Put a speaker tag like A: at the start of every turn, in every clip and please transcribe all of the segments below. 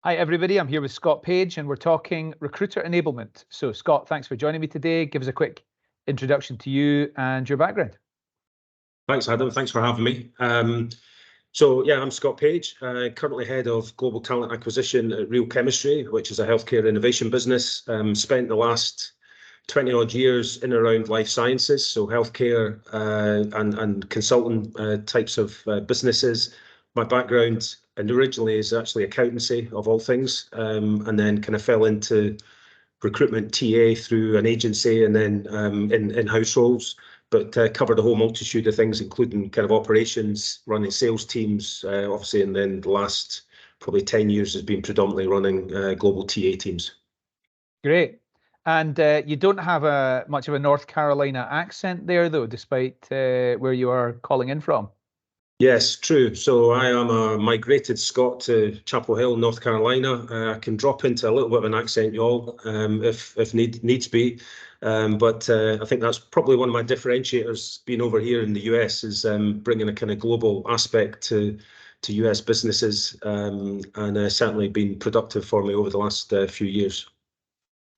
A: Hi, everybody. I'm here with Scott Page, and we're talking recruiter enablement. So, Scott, thanks for joining me today. Give us a quick introduction to you and your background.
B: Thanks, Adam. Thanks for having me. I'm Scott Page, currently head of global talent acquisition at Real Chemistry, which is a healthcare innovation business. Spent the last 20 odd years in and around life sciences, so healthcare and consultant types of businesses. My background and originally is actually accountancy of all things, and then kind of fell into recruitment TA through an agency and then in-house roles, but covered a whole multitude of things, including kind of operations, running sales teams, obviously, and then the last probably 10 years has been predominantly running global TA teams.
A: Great. And you don't have much of a North Carolina accent there, though, despite where you are calling in from.
B: Yes, true. So I am a migrated Scot to Chapel Hill, North Carolina. I can drop into a little bit of an accent, y'all, if needs be. But I think that's probably one of my differentiators being over here in the US is bringing a kind of global aspect to US businesses, and certainly been productive for me over the last few years.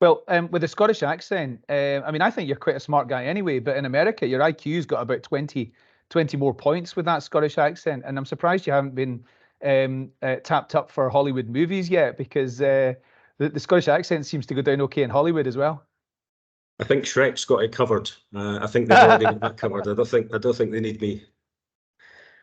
A: Well, with a Scottish accent, I mean, I think you're quite a smart guy anyway, but in America, your IQ's got about 20 more points with that Scottish accent. And I'm surprised you haven't been tapped up for Hollywood movies yet, because the Scottish accent seems to go down okay in Hollywood as well.
B: I think Shrek's got it covered. I think they've already got that covered. I don't think they need me.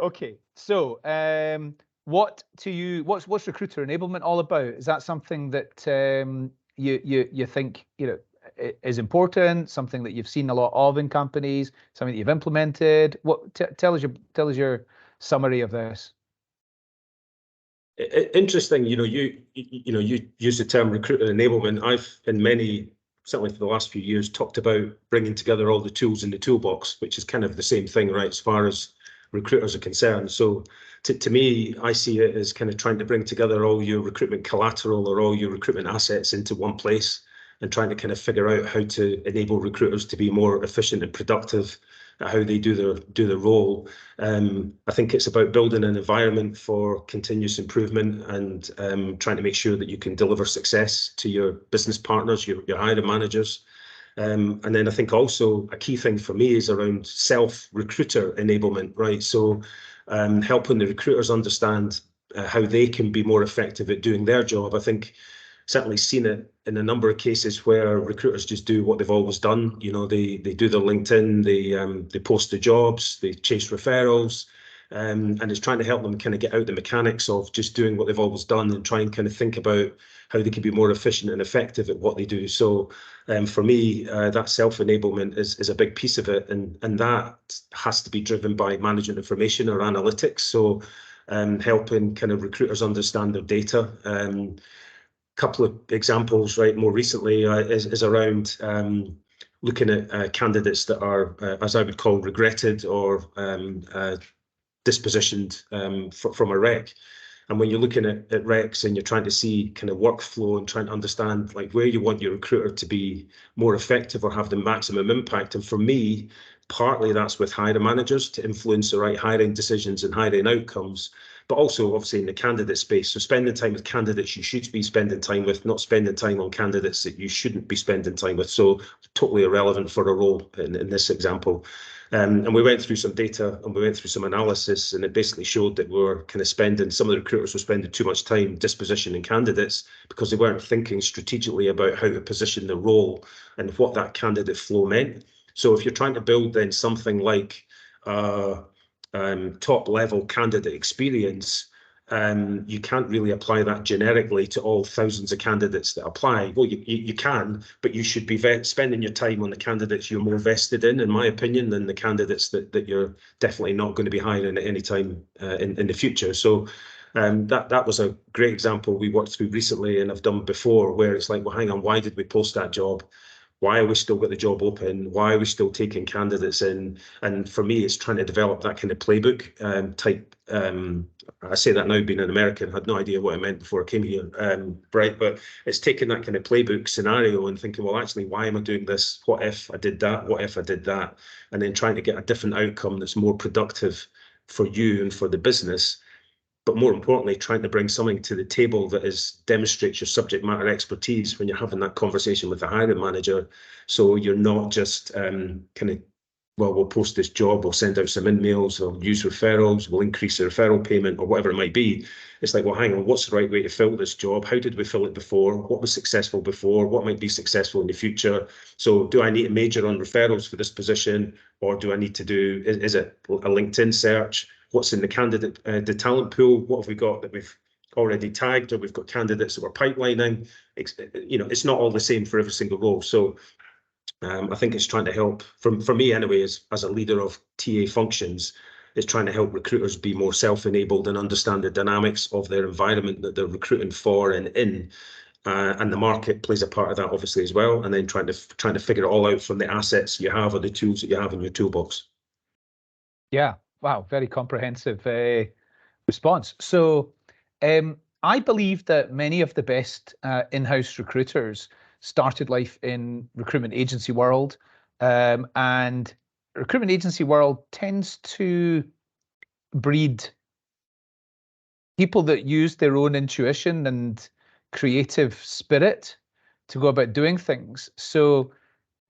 A: Okay, so what's recruiter enablement all about? Is that something that you think is important? Something that you've seen a lot of in companies? Something that you've implemented? Tell us your summary of this.
B: Interesting. You use the term recruiter enablement. I've certainly for the last few years talked about bringing together all the tools in the toolbox, which is kind of the same thing, right, as far as recruiters are concerned. So to me, I see it as kind of trying to bring together all your recruitment collateral or all your recruitment assets into one place and trying to kind of figure out how to enable recruiters to be more efficient and productive at how they do their role. I think it's about building an environment for continuous improvement and trying to make sure that you can deliver success to your business partners, your hiring managers. And then I think also a key thing for me is around self-recruiter enablement, right? So helping the recruiters understand how they can be more effective at doing their job. I think certainly seen it in a number of cases where recruiters just do what they've always done. They do their LinkedIn, they post the jobs, they chase referrals, and it's trying to help them kind of get out the mechanics of just doing what they've always done and try and kind of think about how they can be more efficient and effective at what they do. So for me, that self-enablement is a big piece of it, and that has to be driven by management information or analytics. So helping kind of recruiters understand their data. Couple of examples, right, more recently is around looking at candidates that are, as I would call, regretted or dispositioned from a rec. And when you're looking at recs and you're trying to see kind of workflow and trying to understand like where you want your recruiter to be more effective or have the maximum impact. And for me, partly that's with hiring managers to influence the right hiring decisions and hiring outcomes, but also obviously in the candidate space. So spending time with candidates you should be spending time with, not spending time on candidates that you shouldn't be spending time with. So totally irrelevant for a role in this example. And we went through some data and we went through some analysis, and it basically showed that we were kind of some of the recruiters were spending too much time dispositioning candidates because they weren't thinking strategically about how to position the role and what that candidate flow meant. So if you're trying to build then something like top level candidate experience, you can't really apply that generically to all thousands of candidates that apply. Well, you can, but you should be spending your time on the candidates you're more vested in my opinion, than the candidates that you're definitely not going to be hiring at any time in the future. So that was a great example we worked through recently and I've done before, where it's like, well, hang on, why did we post that job? Why are we still got the job open? Why are we still taking candidates in? And for me, it's trying to develop that kind of playbook type. I say that now being an American, had no idea what I meant before I came here, right? But it's taking that kind of playbook scenario and thinking, well, actually, why am I doing this? What if I did that? What if I did that? And then trying to get a different outcome that's more productive for you and for the business. but more importantly, trying to bring something to the table that demonstrates your subject matter expertise when you're having that conversation with the hiring manager. So you're not just kind of, well, we'll post this job, we'll send out some in-mails, or use referrals, we'll increase the referral payment, or whatever it might be. It's like, well, hang on, what's the right way to fill this job? How did we fill it before? What was successful before? What might be successful in the future? So do I need to major on referrals for this position, or do I need to do, is it a LinkedIn search? What's in the candidate, the talent pool? What have we got that we've already tagged, or we've got candidates that we're pipelining? It's not all the same for every single role. So I think it's trying to help, for me anyway, as a leader of TA functions, it's trying to help recruiters be more self-enabled and understand the dynamics of their environment that they're recruiting for and in. And the market plays a part of that, obviously, as well. And then trying to figure it all out from the assets you have or the tools that you have in your toolbox.
A: Yeah, wow, very comprehensive response. So I believe that many of the best in-house recruiters started life in recruitment agency world, and recruitment agency world tends to breed people that use their own intuition and creative spirit to go about doing things. So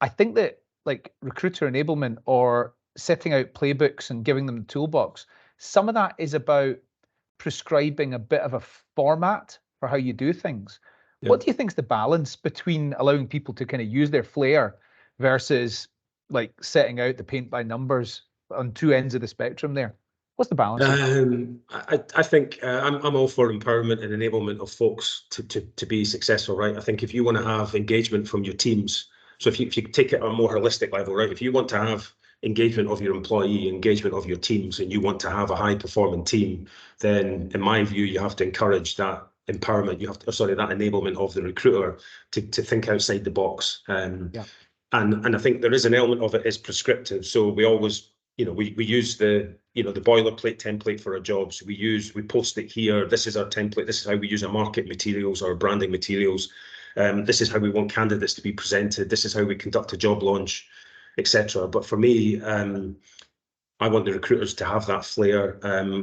A: I think that like recruiter enablement or setting out playbooks and giving them the toolbox, some of that is about prescribing a bit of a format for how you do things.
B: Yeah.
A: What do you think is the balance between allowing people to kind of use their flair versus like setting out the paint by numbers on two ends of the spectrum there? What's the balance?
B: I think I'm all for empowerment and enablement of folks to be successful, right? I think if you want to have engagement from your teams, so if you take it on a more holistic level, right? If you want to have engagement of your employee, engagement of your teams, and you want to have a high performing team, then in my view, you have to encourage that empowerment. You have to, sorry, that enablement of the recruiter to think outside the box.
A: Yeah.
B: And I think there is an element of it is prescriptive. So we always, we use the boilerplate template for our jobs. We post it here. This is our template. This is how we use our market materials, our branding materials. This is how we want candidates to be presented. This is how we conduct a job launch, etc. But for me, I want the recruiters to have that flair.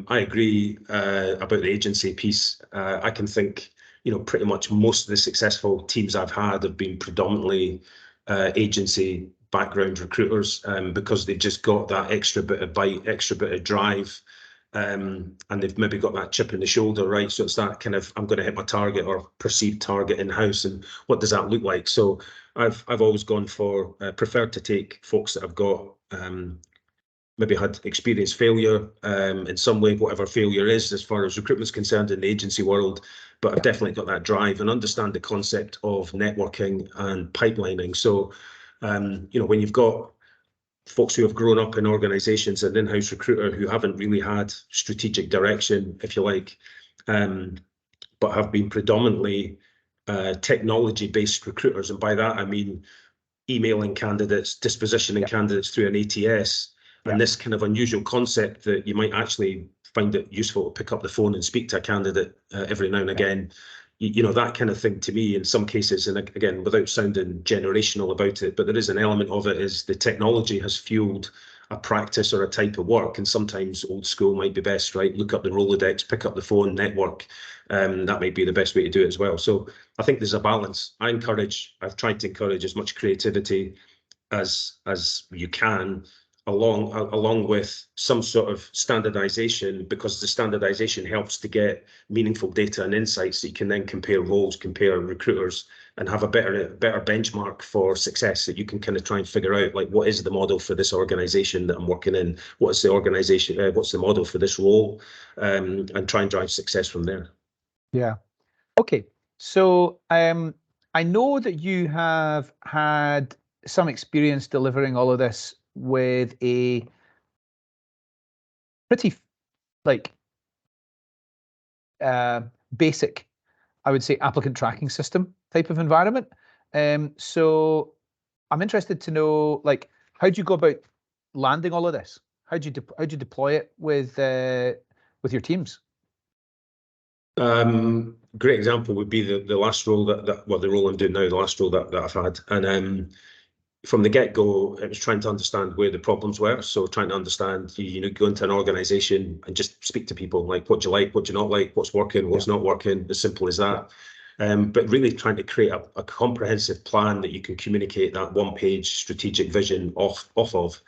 B: I agree about the agency piece. I can think, pretty much most of the successful teams I've had have been predominantly agency background recruiters, because they've just got that extra bit of bite, extra bit of drive, and they've maybe got that chip in the shoulder, right? So it's that kind of, I'm going to hit my target or perceived target in-house, and what does that look like? So I've always gone for, preferred to take folks that have got maybe had experienced failure in some way, whatever failure is as far as recruitment's concerned in the agency world, but I've definitely got that drive and understand the concept of networking and pipelining. So when you've got folks who have grown up in organizations, an in-house recruiter who haven't really had strategic direction, if you like, but have been predominantly technology-based recruiters. And by that, I mean emailing candidates, dispositioning candidates through an ATS, and this kind of unusual concept that you might actually find it useful to pick up the phone and speak to a candidate every now and again. That kind of thing to me in some cases, and again, without sounding generational about it, but there is an element of it is the technology has fueled a practice or a type of work, and sometimes old school might be best, right? Look up the Rolodex, pick up the phone, network. That might be the best way to do it as well. So I think there's a balance. I've tried to encourage as much creativity as you can, along with some sort of standardization, because the standardization helps to get meaningful data and insights that you can then compare roles, compare recruiters, and have a better benchmark for success that you can kind of try and figure out, like, what is the model for this organization that I'm working in? What's the model for this role? And try and drive success from there.
A: Yeah. Okay. So I know that you have had some experience delivering all of this with a pretty basic, I would say, applicant tracking system type of environment. So I'm interested to know, like, how do you go about landing all of this? How do you deploy it with your teams?
B: Great example would be the last role the role I'm doing now, the last role that I've had, and from the get-go, it was trying to understand where the problems were. So trying to understand, go into an organization and just speak to people, like, what do you like, what do you not like, what's working, what's not working, as simple as that. But really trying to create a comprehensive plan that you can communicate that one-page strategic vision off of,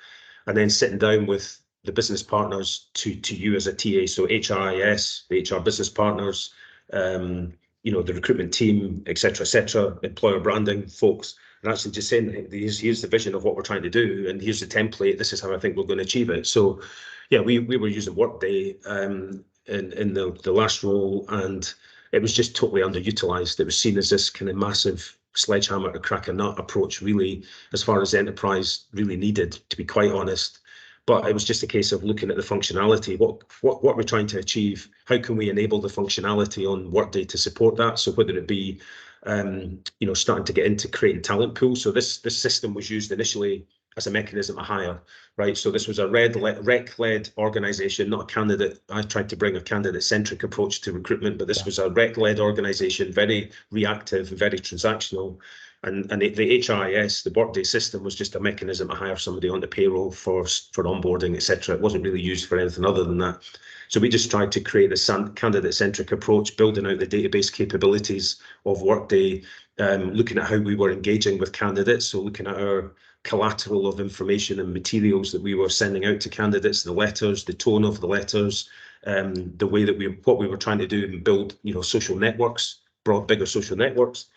B: and then sitting down with the business partners to you as a TA, so HRIS, the HR business partners, the recruitment team, et cetera, employer branding folks, and actually just saying, here's the vision of what we're trying to do, and here's the template. This is how I think we're going to achieve it. So, yeah, we were using Workday in the last role, and it was just totally underutilized. It was seen as this kind of massive sledgehammer to crack a nut approach, really, as far as enterprise really needed, to be quite honest. But it was just a case of looking at the functionality. What we're trying to achieve, how can we enable the functionality on Workday to support that? So whether it be starting to get into creating talent pools. So this system was used initially as a mechanism to hire, right? So this was a rec-led organization, not a candidate. I tried to bring a candidate-centric approach to recruitment, but this was a rec-led organization, very reactive, very transactional. And the HRIS, the Workday system, was just a mechanism to hire somebody on the payroll for onboarding, etc. It wasn't really used for anything other than that. So we just tried to create this candidate-centric approach, building out the database capabilities of Workday, looking at how we were engaging with candidates, so looking at our collateral of information and materials that we were sending out to candidates, the letters, the tone of the letters, the way that what we were trying to do and build, social networks, bigger social networks.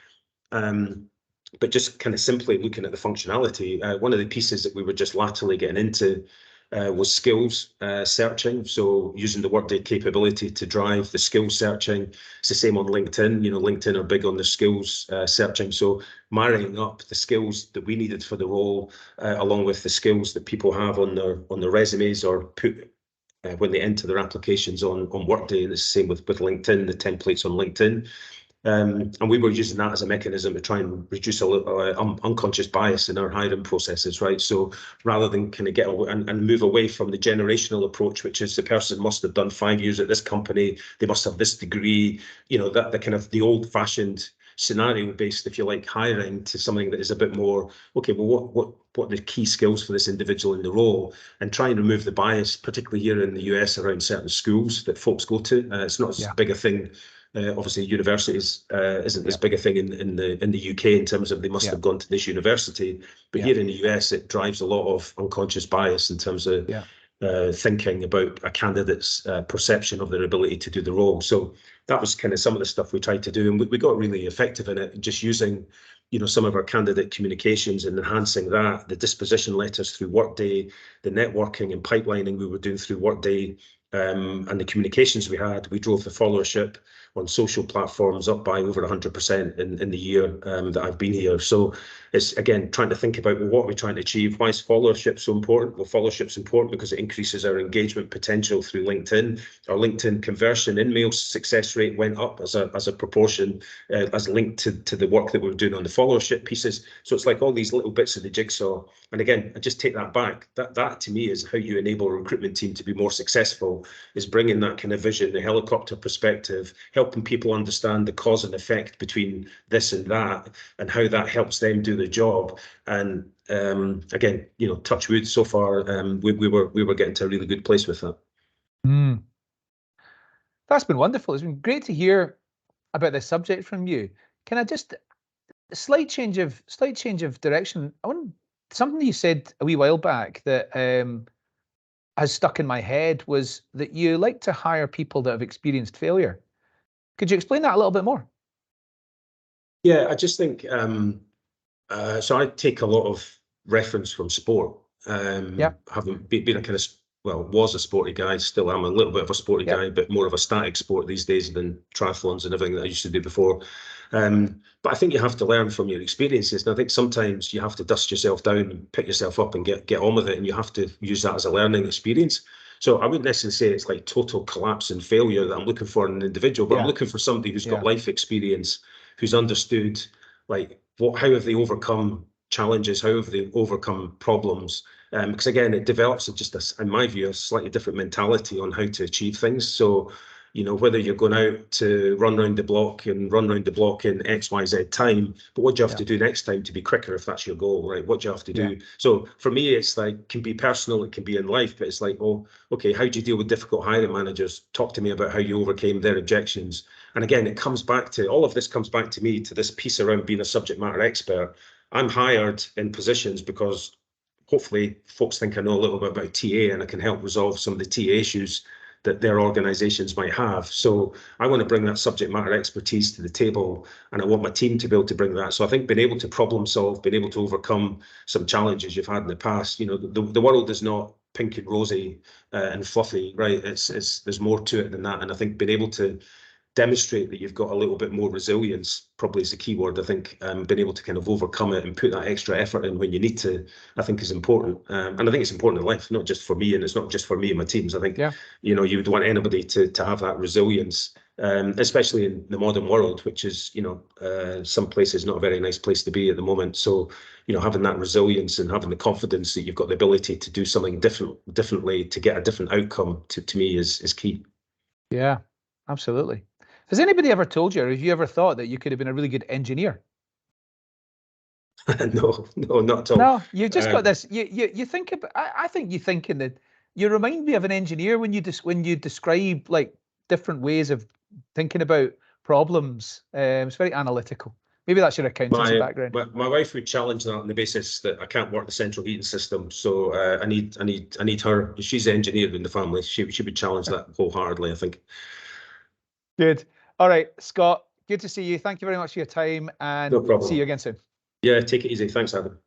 B: But just kind of simply looking at the functionality, one of the pieces that we were just laterally getting into was skills searching. So using the Workday capability to drive the skills searching. It's the same on LinkedIn. LinkedIn are big on the skills searching. So marrying up the skills that we needed for the role, along with the skills that people have on their resumes or put when they enter their applications on Workday. And it's the same with LinkedIn, the templates on LinkedIn. And we were using that as a mechanism to try and reduce a little unconscious bias in our hiring processes, right? So rather than kind of get away and move away from the generational approach, which is the person must have done 5 years at this company, they must have this degree, that the kind of the old-fashioned scenario-based, if you like, hiring, to something that is a bit more, okay, well, what are the key skills for this individual in the role, and try and remove the bias, particularly here in the US around certain schools that folks go to. It's not as big a thing. Obviously, universities isn't as big a thing in the UK in terms of they must have gone to this university, but here in the US it drives a lot of unconscious bias in terms of thinking about a candidate's perception of their ability to do the role. So that was kind of some of the stuff we tried to do, and we got really effective in it, just using some of our candidate communications and enhancing that, the disposition letters through Workday, the networking and pipelining we were doing through Workday, and the communications we had. We drove the followership on social platforms up by over 100% in the year that I've been here. So it's, again, trying to think about, well, what are we trying to achieve? Why is followership so important? Well, followership's important because it increases our engagement potential through LinkedIn. Our LinkedIn conversion in-mail success rate went up as a proportion, as linked to the work that we were doing on the followership pieces. So it's like all these little bits of the jigsaw. And again, I just take that back. That to me is how you enable a recruitment team to be more successful, is bringing that kind of vision, the helicopter perspective, helping people understand the cause and effect between this and that, and how that helps them do their job. And again, touch wood, so far we were getting to a really good place with that.
A: That's been wonderful. It's been great to hear about this subject from you. Can I just a slight change of direction? I want something you said a wee while back that has stuck in my head, was that you like to hire people that have experienced failure. Could you explain that a little bit more?
B: Yeah, I just think so. I take a lot of reference from sport. Having been a kind of, was a sporty guy, still am a little bit of a sporty guy, but more of a static sport these days than triathlons and everything that I used to do before. But I think you have to learn from your experiences. And I think sometimes you have to dust yourself down and pick yourself up and get on with it. And you have to use that as a learning experience. So I wouldn't necessarily say it's like total collapse and failure that I'm looking for in an individual, but I'm looking for somebody who's got life experience, who's understood, like, how have they overcome challenges? How have they overcome problems? Because again, it develops in my view, a slightly different mentality on how to achieve things. So, you know, whether you're going out to run around the block in XYZ time, but what do you have to do next time to be quicker if that's your goal, right? What do you have to do? So for me, it's like, it can be personal, it can be in life, but it's like, oh, okay, how do you deal with difficult hiring managers? Talk to me about how you overcame their objections. And again, it comes back to, all of this comes back to me, to this piece around being a subject matter expert. I'm hired in positions because hopefully folks think I know a little bit about TA and I can help resolve some of the TA issues that their organizations might have. So I want to bring that subject matter expertise to the table, and I want my team to be able to bring that. So I think being able to problem solve, being able to overcome some challenges you've had in the past, you know, the world is not pink and rosy and fluffy, right? There's more to it than that. And I think being able to demonstrate that you've got a little bit more resilience probably is the key word. I think being able to kind of overcome it and put that extra effort in when you need to, I think is important. And I think it's important in life, not just for me, and it's not just for me and my teams. I think, you know, you would want anybody to have that resilience, especially in the modern world, which is, you know, some places not a very nice place to be at the moment. So, you know, having that resilience and having the confidence that you've got the ability to do something differently to get a different outcome to me is key.
A: Yeah, absolutely. Has anybody ever told you, or have you ever thought that you could have been a really good engineer?
B: No, not at all.
A: No, you've just got this. You think about. I think you think in the. You remind me of an engineer when you describe like different ways of thinking about problems. It's very analytical. Maybe that's your accountancy background.
B: My wife would challenge that on the basis that I can't work the central heating system, so I need her. She's the engineer in the family. She would challenge that wholeheartedly, I think.
A: Good. All right, Scott. Good to see you. Thank you very much for your time, and
B: No problem.
A: see you again soon.
B: Yeah, take it easy. Thanks, Adam.